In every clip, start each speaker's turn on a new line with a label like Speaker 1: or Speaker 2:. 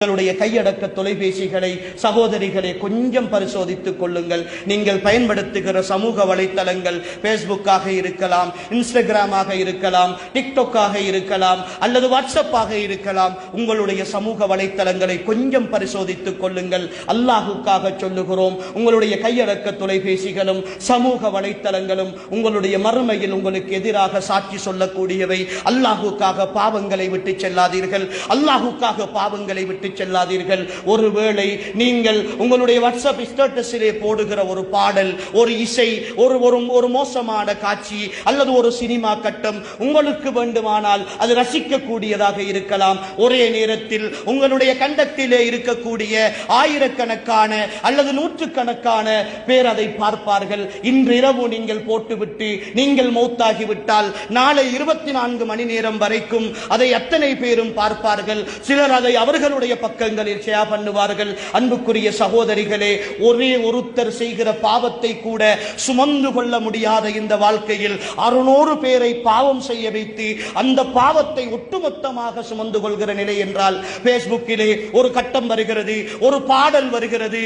Speaker 1: உங்களுடைய கையடக்க தொலைபேசிகளை சகோதரிகளை கொஞ்சம் பரிசோதித்துக் கொள்ளுங்கள். நீங்கள் பயன்படுத்துகிற சமூக வலைத்தளங்கள் பேஸ்புக்காக இருக்கலாம், இன்ஸ்டாகிராமாக இருக்கலாம், டிக்டாக்காக இருக்கலாம், அல்லது வாட்ஸ்அப்பாக இருக்கலாம். உங்களுடைய சமூக வலைத்தளங்களை கொஞ்சம் பரிசோதித்துக் கொள்ளுங்கள். அல்லாஹுக்காக சொல்லுகிறோம், உங்களுடைய கையடக்க தொலைபேசிகளும் சமூக வலைத்தளங்களும் உங்களுடைய மறுமையில் உங்களுக்கு எதிராக சாட்சி சொல்லக்கூடியவை. அல்லாஹுக்காக பாவங்களை விட்டு செல்லாதீர்கள். அல்லாஹுக்காக பாவங்களை விட்டு செல்லாதீர்கள். ஒருவேளை நீங்கள் உங்களுடைய வாட்ஸ்அப் ஸ்டேட்டஸிலே போடுகிற ஒரு பாடல், ஒரு இசை, ஒரு மோசமான காட்சி அல்லது ஒரு சினிமா கட்டம் உங்களுக்கு வேண்டுமானால் அது ரசிக்கக்கூடியதாக இருக்கலாம். ஒரே நேரத்தில் உங்களுடைய கண்டத்திலே இருக்கக்கூடிய ஆயிரக்கணக்கான அல்லது நூற்றுக்கணக்கான பேர் அதை பார்ப்பார்கள். இன்றிரவு நீங்கள் போட்டுவிட்டு நீங்கள் மௌத்தாகிவிட்டால் நாளை 24 மணி நேரம் வரைக்கும் அதை அத்தனை பேரும் பார்ப்பார்கள். சிலர் அதை அவர்களுடைய பக்கங்களில் ஷேர் பண்ணுவார்கள். அன்புக்குரிய சகோதரிகளே, ஒரே ஒருத்தர் செய்கிற பாவத்தை கூட சுமந்து கொள்ள முடியாத இந்த வாழ்க்கையில் 600 பேரை பாவம் செய்ய வைத்து அந்த பாவத்தை ஒட்டுமொத்தமாக சுமந்து கொள்கிற நிலை என்றால், பேஸ்புக்கிலே ஒரு கட்டம் வருகிறது, ஒரு பாடல் வருகிறது,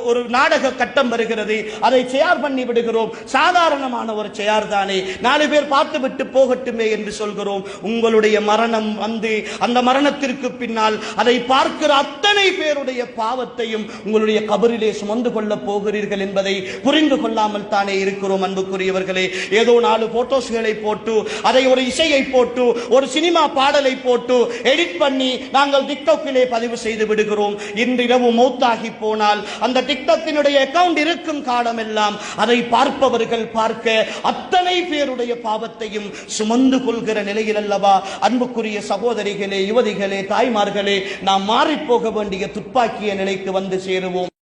Speaker 1: ஒரு நாடக கட்டம் வருகிறது, அதை ஷேர் பண்ணி விடுகிறோம். சாதாரணமான ஒரு ஷேர் தானே, 4 பேர் பார்த்து விட்டு போகட்டுமே என்று சொல்கிறோம். உங்களுடைய மரணம் வந்து அந்த மரணத்திற்கு பின்னால் அதை பார்க்கிற அத்தனை பேருடைய பாவத்தையும் உங்களுடைய கபரிலே சுமந்து கொள்ள போகிறீர்கள் என்பதை புரிந்து கொள்ளாமல் தானே இருக்கிறோம். அன்புக்குரியவர்களே, ஏதோ 4 போட்டோஸ்களை போட்டு, அதை ஒரு இசையை போட்டு, ஒரு சினிமா பாடலை போட்டு எடிட் பண்ணி நாங்கள் டிக்டாக்கிலே பதிவு செய்து விடுகிறோம். இன்றிரவு மௌத்தாகி போனால் அந்த டிக்டாக்கினுடைய அக்கவுண்ட் இருக்கும் காலமெல்லாம் அதை பார்ப்பவர்கள் பார்க்க அத்தனை பேருடைய பாவத்தையும் சுமந்து கொள்கிற நிலையில் அல்லவா அன்புக்குரிய சகோதரிகளே, யுவதிகளே, தாய்மார்களே, நாம் மாறிப்போக வேண்டிய துப்பாக்கிய நிலைக்கு வந்து சேருவோம்.